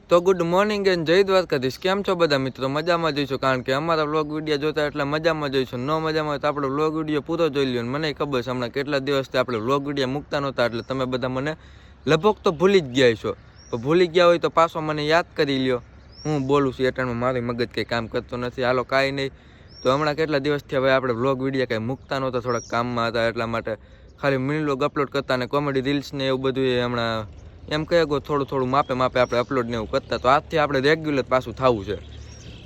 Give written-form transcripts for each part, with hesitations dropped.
તો good morning and જય દ્વારકાધીશ. કેમ છો બધા મિત્રો? મજામાં જઈશું, કારણ કે અમારા વ્લોગ વિડીયો જોતા એટલે મજામાં જઈશું. ન મજામાં તો આપણો વ્લોગ વિડીયો પૂરો જોઈ લ્યો. મને ખબર છે હમણાં કેટલા દિવસથી આપણે વ્લોગ વિડીયો મૂકતા નહોતા, એટલે તમે બધા મને લગભગ તો ભૂલી જ ગયા છો. તો ભૂલી ગયા હોય તો પાછો મને યાદ કરી લ્યો. હું બોલું છું એટલામાં મારી મગજ કંઈ કામ કરતો નથી. હાલો કાંઈ નહીં. તો હમણાં કેટલા દિવસથી હવે આપણે વ્લોગ વિડીયો કંઈ મૂકતા નહોતા, થોડાક કામમાં હતા, એટલા માટે ખાલી મિની વ્લોગ અપલોડ કરતા અને કોમેડી રીલ્સ ને એવું બધું હમણાં એમ કહે થોડું માપે આપણે અપલોડ ને એવું કરતા. તો આજથી આપણે રેગ્યુલર પાછું થવું છે,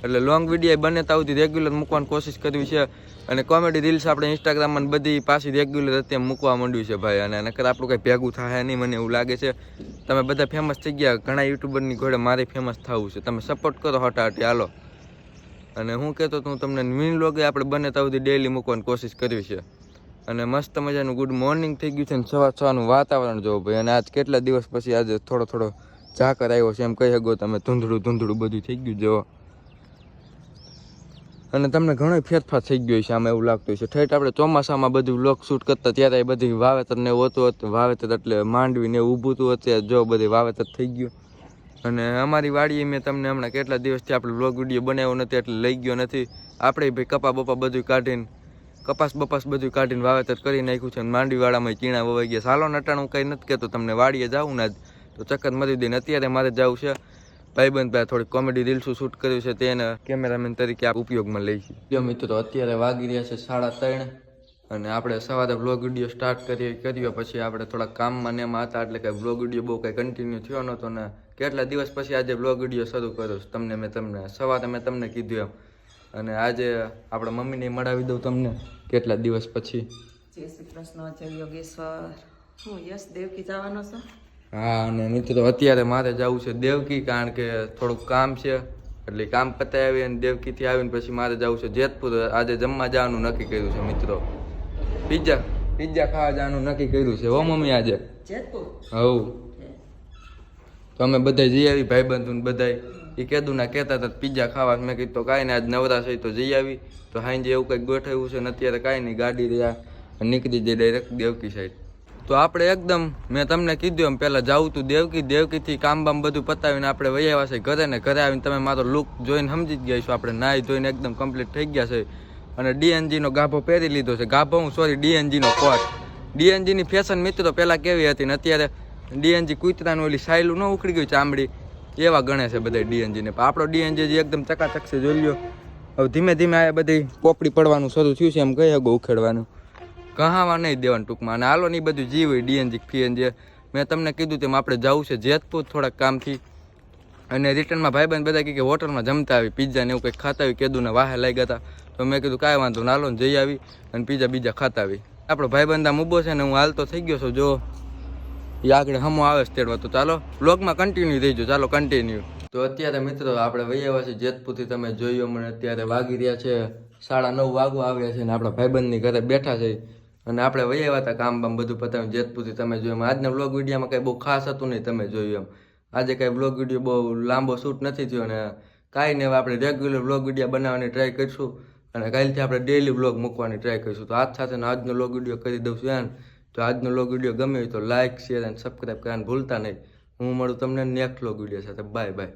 એટલે લોંગ વિડીયો બને ત્યાં રેગ્યુલર મૂકવાની કોશિશ કરવી છે. અને કોમેડી રીલ્સ આપણે ઇન્સ્ટાગ્રામમાં બધી પાછી રેગ્યુલર અત્યારે મૂકવા માંડ્યું છે ભાઈ. અને નકર આપણું કંઈ ભેગું થાય નહીં, મને એવું લાગે છે. તમે બધા ફેમસ થઈ ગયા, ઘણા યુટ્યુબરની ઘોડે મારે ફેમસ થવું છે. તમે સપોર્ટ કરો હટાહટી હાલો. અને હું કહેતો હું તમને મિની વ્લોગ આપણે બને ત્યાં ડેઈલી મૂકવાની કોશિશ કરવી છે. અને મસ્ત મજાનું ગુડ મોર્નિંગ થઈ ગયું છે ને સવારનું વાતાવરણ જોવો ભાઈ. અને આજ કેટલા દિવસ પછી આજે થોડો ઝાકર આવ્યો છે એમ કહી શકો તમે. ધૂંધળું બધું થઈ ગયું જો. અને તમને ઘણો ફેરફાર થઈ ગયો છે આમાં, એવું લાગતું છે. ઠેઠ આપણે ચોમાસામાં બધું વ્લોગ શૂટ કરતા ત્યારે બધી વાવેતર ને એવું હતું. વાવેતર એટલે માંડવી ને એવું ઊભું હતું. અત્યારે જો બધી વાવેતર થઈ ગયું. અને અમારી વાડીએ મેં તમને હમણાં કેટલા દિવસથી આપણે વ્લોગ વિડીયો બનાવ્યો નથી એટલે લઈ ગયો નથી. આપણે ભાઈ કપા બપા બધું કાઢીને કપાસ બપાસ બધું કાઢીને વાવેતર કરી નાખ્યું છે. માંડવીવાળામાં ચીણા વવાઈ ગયા. સાલો નટાણું કંઈ નથી કહેતો તમને. વાડીએ જાઉં ને તો ચક્કર મરી દઈને. અત્યારે મારે જવું છે ભાઈબંધ ભાઈ થોડીક કોમેડી રીલ્સું શૂટ કર્યું છે, તેને કેમેરામેન તરીકે આ ઉપયોગમાં લઈ છે. જો મિત્રો અત્યારે વાગી રહ્યા છે 3:30 અને આપણે સવારે વ્લોગ વિડીયો સ્ટાર્ટ કર્યો પછી આપણે થોડા કામમાં ને એમાં હતા, એટલે કે વ્લોગ વિડીયો બહુ કંઈ કન્ટિન્યુ થયો નહોતો. ને કેટલા દિવસ પછી આજે વ્લોગ વિડીયો શરૂ કર્યો તમને સવારે મેં તમને કીધું એમ. અને આજે આપણા મમ્મીને મળાવી દઉં તમને કેટલા દિવસ પછી. જય શ્રી કૃષ્ણ, જય યોગેશ્વર. હું યસ દેવકી જવાનો છું. હા, અને મિત્રો અત્યારે મારે જવું છે દેવકી, કારણ કે થોડુંક કામ છે. એટલે કામ પતાવી આવી અને દેવકીથી આવીને પછી મારે જવું છે જેતપુર. આજે જમવા જવાનું નક્કી કર્યું છે મિત્રો. પિઝા ખાવા જવાનું નક્કી કર્યું છે હો મમ્મી આજે. જેતપુર? હવ. તો અમે બધા જઈ આવી ભાઈબંધુ ને બધા. એ કીધું ના કહેતા હતા પિઝા ખાવા. મેં કીધું તો કાંઈ નહીં, આજ નવરા છે તો જઈ આવી. તો હાઈ એવું કંઈક ગોઠવ્યું છે ને અત્યારે કાંઈ નહીં, ગાડી રહ્યા નીકળી જાય ડાયરેક્ટ દેવકી સાઈડ. તો આપણે એકદમ મેં તમને કીધું એમ પહેલાં જાવું તું દેવકીથી કામ બામ બધું પતાવીને આપણે વહી આવ્યા છે ઘરે. ને ઘરે આવીને તમે મારો લુક જોઈને સમજી જ ગયા છો. આપણે નાહી ધોઈને એકદમ કમ્પ્લીટ થઈ ગયા છે. અને ડીએનજીનો ગાભો પહેરી લીધો છે. ડીએનજીનો કોટ. ડીએનજીની ફેશન મિત્રો પહેલાં કેવી હતી ને અત્યારે ડીએનજી કૂતરાનું ઓલી સાયલું ન ઉખડી ગયું ચામડી એવા ગણે છે બધા ડીએનજીને. આપણો ડીએનજી એકદમ ચકાચક છે જોઈ લ્યો. હવે ધીમે ધીમે આ બધી પોપડી પડવાનું શરૂ થયું છે એમ કહી શકો, ઉખેડવાનું કહાવા નહીં દેવાનું ટૂંકમાં. અને હાલો નહીં બધું જીવ હોય ડીએનજી ફીએનજી. મેં તમને કીધું તેમ આપણે જવું છે જેતપુર થોડાક કામથી. અને રિટર્નમાં ભાઈબંધ બધા કે હોટલમાં જમતા આવી પિઝા ને એવું કંઈક ખાતા આવી. કીધું ને વાહે લઈ ગયા. તો મેં કીધું કાંઈ વાંધો ના, હાલો ને જઈ આવી અને બીજા ખાતા આવી. આપણો ભાઈબંધ આમ ઊભો છે ને હું હાલતો થઈ ગયો છું જો. એ આગળ હમો આવે છે તેડવા. તો ચાલો વ્લોગમાં કન્ટિન્યુ થઈ ગયો. ચાલો કન્ટિન્યુ. તો અત્યારે મિત્રો આપણે વહી આવ્યા છીએ જેતપુરથી. તમે જોયો મને અત્યારે વાગી રહ્યા છે 9:30 વાગવા આવ્યા છે ને આપણા ભાઈબંધની ઘરે બેઠા છે. અને આપણે વહી આવ્યા હતા કામ બામ બધું પતાવીને જેતપુરથી. તમે જોયું આજના વ્લોગ વિડીયોમાં કંઈ બહુ ખાસ હતું નહીં, તમે જોયું એમ. આજે કાંઈ વ્લોગ વિડીયો બહુ લાંબો શૂટ નથી થયો. અને કાંઈ નહીં, હવે આપણે રેગ્યુલર વ્લોગ વિડીયો બનાવવાની ટ્રાય કરીશું. અને કાલથી આપણે ડેઈલી વ્લોગ મૂકવાની ટ્રાય કરીશું. તો આજ સાથે આજનો વ્લોગ વિડીયો કરી દઉં છું એમ. તો આજનો વ્લોગ વિડીયો ગમે તો લાઇક શેર અને સબસ્ક્રાઈબ કરવાનું ભૂલતા નહીં. હું મળું તમને નેક્સ્ટ વ્લોગ વિડીયો સાથે. Bye bye.